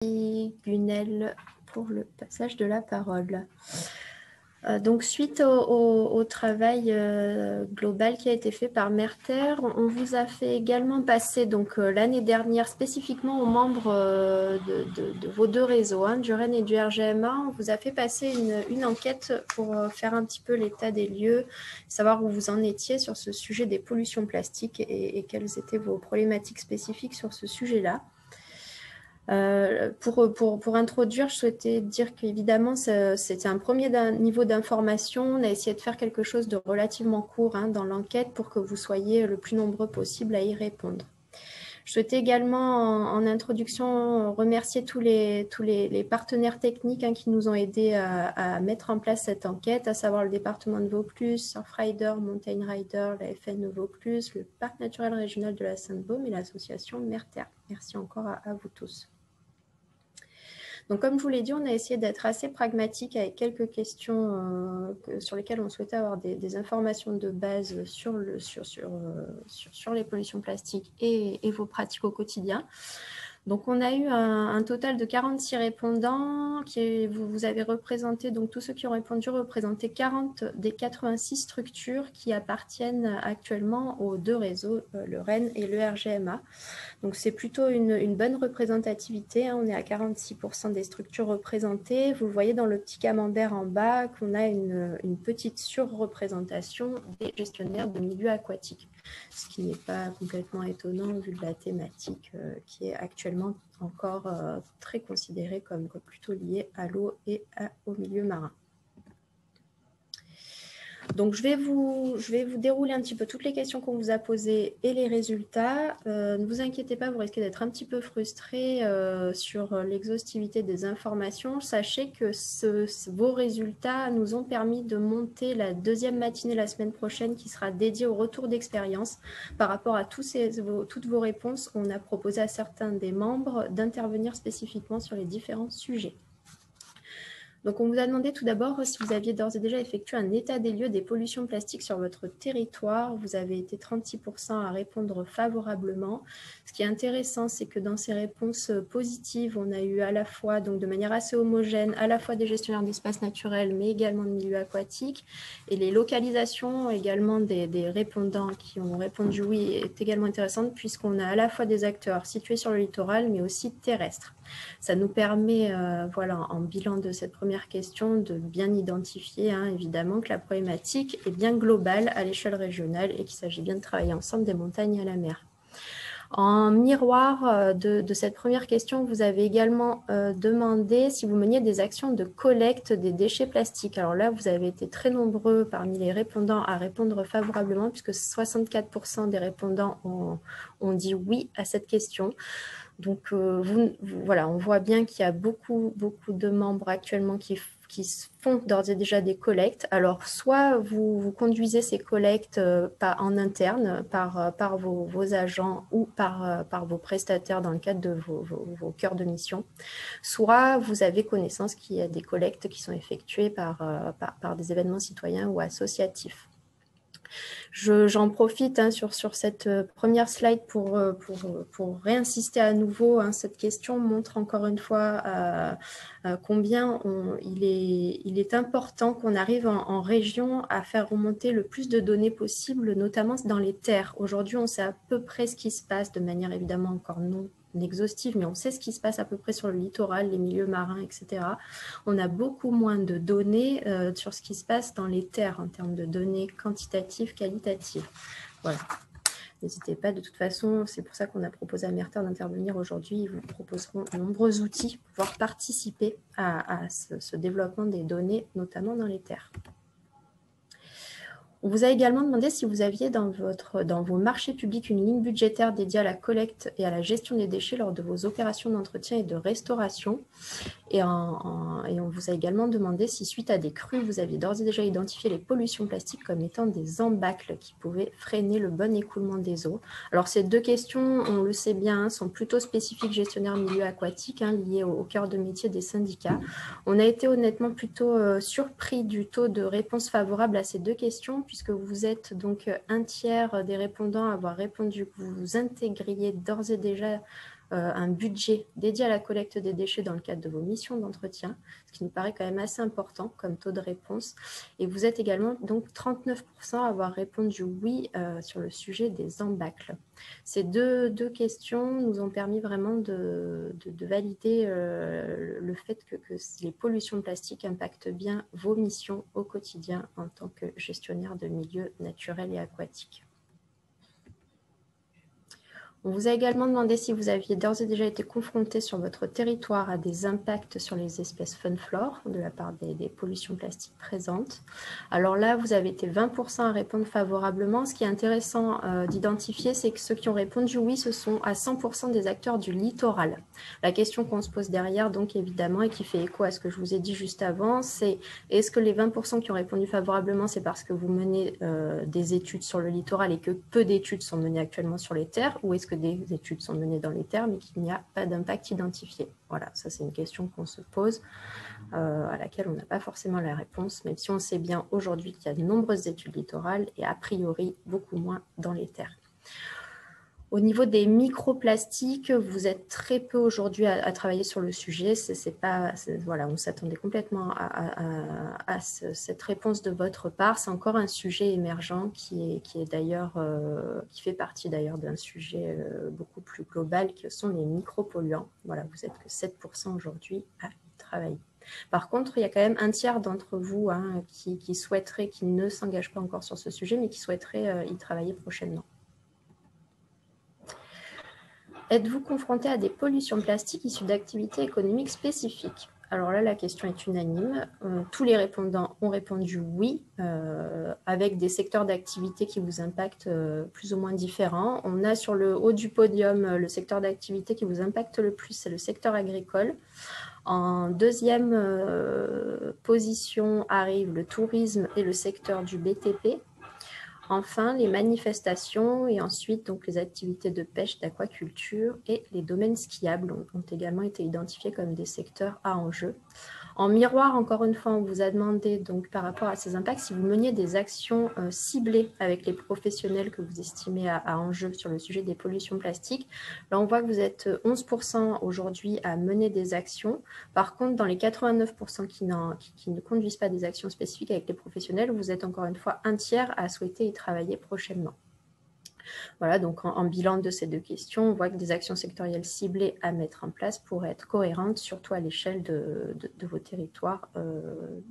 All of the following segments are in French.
Gunel pour le passage de la parole. Donc, suite au travail global qui a été fait par Merter, on vous a fait également passer l'année dernière spécifiquement aux membres de vos deux réseaux, du REN et du RGMA, on vous a fait passer une enquête pour faire un petit peu l'état des lieux, savoir où vous en étiez sur ce sujet des pollutions plastiques et quelles étaient vos problématiques spécifiques sur ce sujet-là. Pour introduire, je souhaitais dire qu'évidemment, c'était un premier niveau d'information. On a essayé de faire quelque chose de relativement court dans l'enquête pour que vous soyez le plus nombreux possible à y répondre. Je souhaitais également, en introduction, remercier tous les partenaires techniques qui nous ont aidés à mettre en place cette enquête, à savoir le département de Vaucluse, Surfrider, Mountain Rider, la FN de Vaucluse, le Parc naturel régional de la Sainte-Baume et l'association Merter. Merci encore à vous tous. Donc, comme je vous l'ai dit, on a essayé d'être assez pragmatique avec quelques questions sur lesquelles on souhaitait avoir des informations de base sur les pollutions plastiques et vos pratiques au quotidien. Donc, on a eu un total de 46 répondants. Vous avez représenté, donc tous ceux qui ont répondu représentaient 40 des 86 structures qui appartiennent actuellement aux deux réseaux, le REN et le RGMA. Donc, c'est plutôt une bonne représentativité. On est à 46% des structures représentées. Vous voyez dans le petit camembert en bas qu'on a une petite surreprésentation des gestionnaires de milieux aquatiques, ce qui n'est pas complètement étonnant vu de la thématique qui est actuellement encore très considérée comme plutôt liée à l'eau et au milieu marin. Donc, je vais vous dérouler un petit peu toutes les questions qu'on vous a posées et les résultats. Ne vous inquiétez pas, vous risquez d'être un petit peu frustré sur l'exhaustivité des informations. Sachez que vos résultats nous ont permis de monter la deuxième matinée la semaine prochaine qui sera dédiée au retour d'expérience. Par rapport à toutes vos réponses, on a proposé à certains des membres d'intervenir spécifiquement sur les différents sujets. Donc, on vous a demandé tout d'abord si vous aviez d'ores et déjà effectué un état des lieux des pollutions plastiques sur votre territoire. Vous avez été 36% à répondre favorablement. Ce qui est intéressant, c'est que dans ces réponses positives, on a eu à la fois, donc de manière assez homogène, à la fois des gestionnaires d'espaces naturels, mais également de milieux aquatiques. Et les localisations également des répondants qui ont répondu oui est également intéressante puisqu'on a à la fois des acteurs situés sur le littoral, mais aussi terrestres. Ça nous permet, voilà, en bilan de cette première question, de bien identifier, évidemment, que la problématique est bien globale à l'échelle régionale et qu'il s'agit bien de travailler ensemble des montagnes à la mer. En miroir de cette première question, vous avez également demandé si vous meniez des actions de collecte des déchets plastiques. Alors là, vous avez été très nombreux parmi les répondants à répondre favorablement puisque 64% des répondants ont dit oui à cette question. Donc, voilà, on voit bien qu'il y a beaucoup de membres actuellement qui font d'ores et déjà des collectes. Alors, soit vous conduisez ces collectes en interne par vos agents ou par vos prestataires dans le cadre de vos cœurs de mission, soit vous avez connaissance qu'il y a des collectes qui sont effectuées par des événements citoyens ou associatifs. J'en profite sur cette première slide pour réinsister à nouveau. Cette question montre encore une fois combien il est important qu'on arrive en région à faire remonter le plus de données possible, notamment dans les terres. Aujourd'hui, on sait à peu près ce qui se passe de manière évidemment encore non exhaustive, mais on sait ce qui se passe à peu près sur le littoral, les milieux marins, etc. On a beaucoup moins de données sur ce qui se passe dans les terres en termes de données quantitatives, qualitatives. Voilà. N'hésitez pas, de toute façon, c'est pour ça qu'on a proposé à Merter d'intervenir aujourd'hui. Ils vous proposeront de nombreux outils pour pouvoir participer à ce développement des données, notamment dans les terres. On vous a également demandé si vous aviez dans vos marchés publics une ligne budgétaire dédiée à la collecte et à la gestion des déchets lors de vos opérations d'entretien et de restauration. Et on vous a également demandé si, suite à des crues, vous aviez d'ores et déjà identifié les pollutions plastiques comme étant des embâcles qui pouvaient freiner le bon écoulement des eaux. Alors, ces deux questions, on le sait bien, sont plutôt spécifiques gestionnaires milieu aquatique, liées au cœur de métier des syndicats. On a été honnêtement plutôt surpris du taux de réponse favorable à ces deux questions, puisque vous êtes donc un tiers des répondants à avoir répondu que vous intégriez d'ores et déjà un budget dédié à la collecte des déchets dans le cadre de vos missions d'entretien, ce qui nous paraît quand même assez important comme taux de réponse. Et vous êtes également donc 39% à avoir répondu oui sur le sujet des embâcles. Ces deux questions nous ont permis vraiment de valider le fait que les pollutions plastiques impactent bien vos missions au quotidien en tant que gestionnaire de milieux naturels et aquatiques. On vous a également demandé si vous aviez d'ores et déjà été confronté sur votre territoire à des impacts sur les espèces faune-flore de la part des pollutions plastiques présentes. Alors là, vous avez été 20% à répondre favorablement. Ce qui est intéressant d'identifier, c'est que ceux qui ont répondu oui, ce sont à 100% des acteurs du littoral. La question qu'on se pose derrière, donc évidemment, et qui fait écho à ce que je vous ai dit juste avant, c'est est-ce que les 20% qui ont répondu favorablement, c'est parce que vous menez des études sur le littoral et que peu d'études sont menées actuellement sur les terres, ou est-ce que des études sont menées dans les terres, mais qu'il n'y a pas d'impact identifié? Voilà, ça c'est une question qu'on se pose, à laquelle on n'a pas forcément la réponse, même si on sait bien aujourd'hui qu'il y a de nombreuses études littorales et a priori beaucoup moins dans les terres. Au niveau des microplastiques, vous êtes très peu aujourd'hui à travailler sur le sujet. Voilà, on s'attendait complètement à cette réponse de votre part. C'est encore un sujet émergent qui fait partie d'ailleurs d'un sujet beaucoup plus global, que sont les micropolluants. Voilà, vous n'êtes que 7% aujourd'hui à y travailler. Par contre, il y a quand même un tiers d'entre vous qui souhaiteraient, qui ne s'engagent pas encore sur ce sujet, mais qui souhaiteraient y travailler prochainement. Êtes-vous confronté à des pollutions plastiques issues d'activités économiques spécifiques? Alors là, la question est unanime. Tous les répondants ont répondu oui, avec des secteurs d'activité qui vous impactent plus ou moins différents. On a sur le haut du podium le secteur d'activité qui vous impacte le plus, c'est le secteur agricole. En deuxième position arrive le tourisme et le secteur du BTP. Enfin, les manifestations et ensuite donc, les activités de pêche, d'aquaculture et les domaines skiables ont également été identifiés comme des secteurs à enjeu. En miroir, encore une fois, on vous a demandé donc, par rapport à ces impacts si vous meniez des actions ciblées avec les professionnels que vous estimez à enjeu sur le sujet des pollutions plastiques. Là, on voit que vous êtes 11% aujourd'hui à mener des actions. Par contre, dans les 89% qui ne conduisent pas des actions spécifiques avec les professionnels, vous êtes encore une fois un tiers à souhaiter y travailler prochainement. Voilà, donc en bilan de ces deux questions, on voit que des actions sectorielles ciblées à mettre en place pourraient être cohérentes, surtout à l'échelle de vos territoires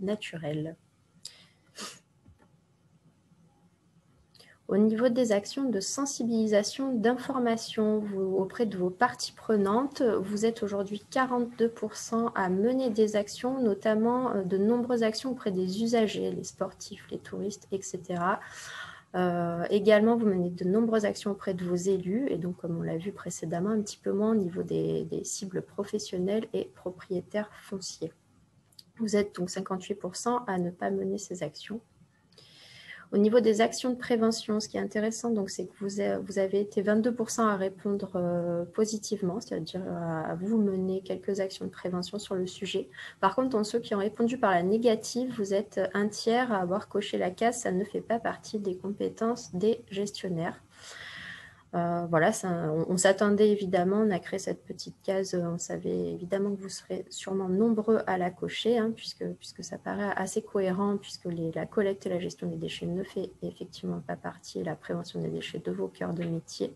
naturels. Au niveau des actions de sensibilisation, d'information auprès de vos parties prenantes, vous êtes aujourd'hui 42% à mener des actions, notamment de nombreuses actions auprès des usagers, les sportifs, les touristes, etc. Également, vous menez de nombreuses actions auprès de vos élus et donc, comme on l'a vu précédemment, un petit peu moins au niveau des cibles professionnelles et propriétaires fonciers. Vous êtes donc 58% à ne pas mener ces actions. Au niveau des actions de prévention, ce qui est intéressant, c'est que vous avez été 22% à répondre positivement, c'est-à-dire à vous mener quelques actions de prévention sur le sujet. Par contre, dans ceux qui ont répondu par la négative, vous êtes un tiers à avoir coché la case, ça ne fait pas partie des compétences des gestionnaires. Voilà, on s'attendait évidemment, on a créé cette petite case, on savait évidemment que vous serez sûrement nombreux à la cocher, puisque ça paraît assez cohérent, puisque la collecte et la gestion des déchets ne fait effectivement pas partie, et la prévention des déchets, de vos cœurs de métier.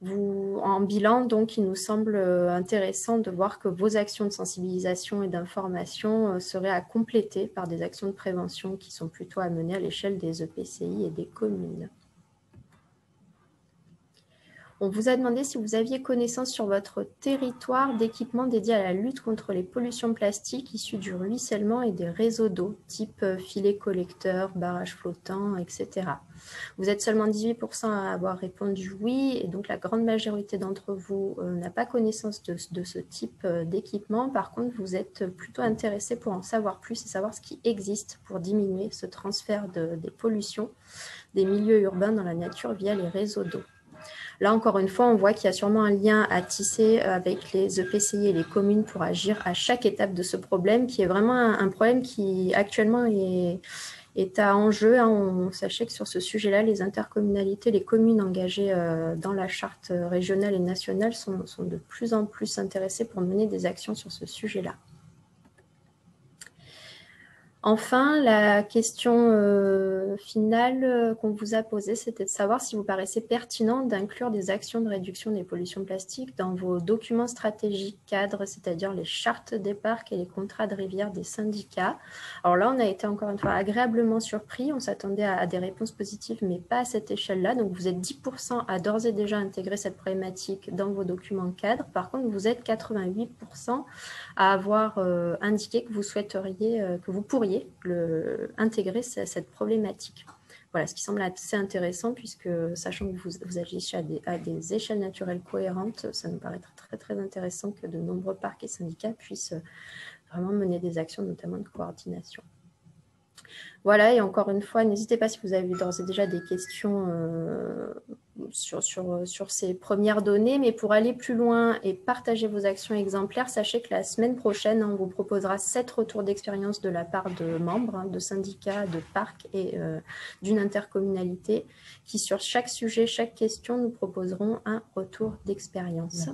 En bilan, donc, il nous semble intéressant de voir que vos actions de sensibilisation et d'information seraient à compléter par des actions de prévention qui sont plutôt à mener à l'échelle des EPCI et des communes. On vous a demandé si vous aviez connaissance sur votre territoire d'équipements dédiés à la lutte contre les pollutions plastiques issues du ruissellement et des réseaux d'eau, type filets collecteurs, barrages flottants, etc. Vous êtes seulement 18% à avoir répondu oui, et donc la grande majorité d'entre vous n'a pas connaissance de ce type d'équipement. Par contre, vous êtes plutôt intéressé pour en savoir plus et savoir ce qui existe pour diminuer ce transfert des pollutions des milieux urbains dans la nature via les réseaux d'eau. Là, encore une fois, on voit qu'il y a sûrement un lien à tisser avec les EPCI et les communes pour agir à chaque étape de ce problème, qui est vraiment un problème qui actuellement est est à enjeu. Sachez que sur ce sujet-là, les intercommunalités, les communes engagées dans la charte régionale et nationale sont de plus en plus intéressées pour mener des actions sur ce sujet-là. Enfin, la question finale qu'on vous a posée, c'était de savoir si vous paraissait pertinent d'inclure des actions de réduction des pollutions plastiques dans vos documents stratégiques cadres, c'est-à-dire les chartes des parcs et les contrats de rivière des syndicats. Alors là, on a été encore une fois agréablement surpris. On s'attendait à des réponses positives, mais pas à cette échelle-là. Donc, vous êtes 10% à d'ores et déjà intégrer cette problématique dans vos documents cadres. Par contre, vous êtes 88% à avoir indiqué que vous souhaiteriez, que vous pourriez intégrer cette problématique. Voilà, ce qui semble assez intéressant puisque, sachant que vous agissez à des échelles naturelles cohérentes, ça nous paraît très, très intéressant que de nombreux parcs et syndicats puissent vraiment mener des actions, notamment de coordination. Voilà, et encore une fois, n'hésitez pas si vous avez d'ores et déjà des questions sur ces premières données, mais pour aller plus loin et partager vos actions exemplaires, sachez que la semaine prochaine, on vous proposera 7 retours d'expérience de la part de membres, de syndicats, de parcs et d'une intercommunalité qui, sur chaque sujet, chaque question, nous proposeront un retour d'expérience.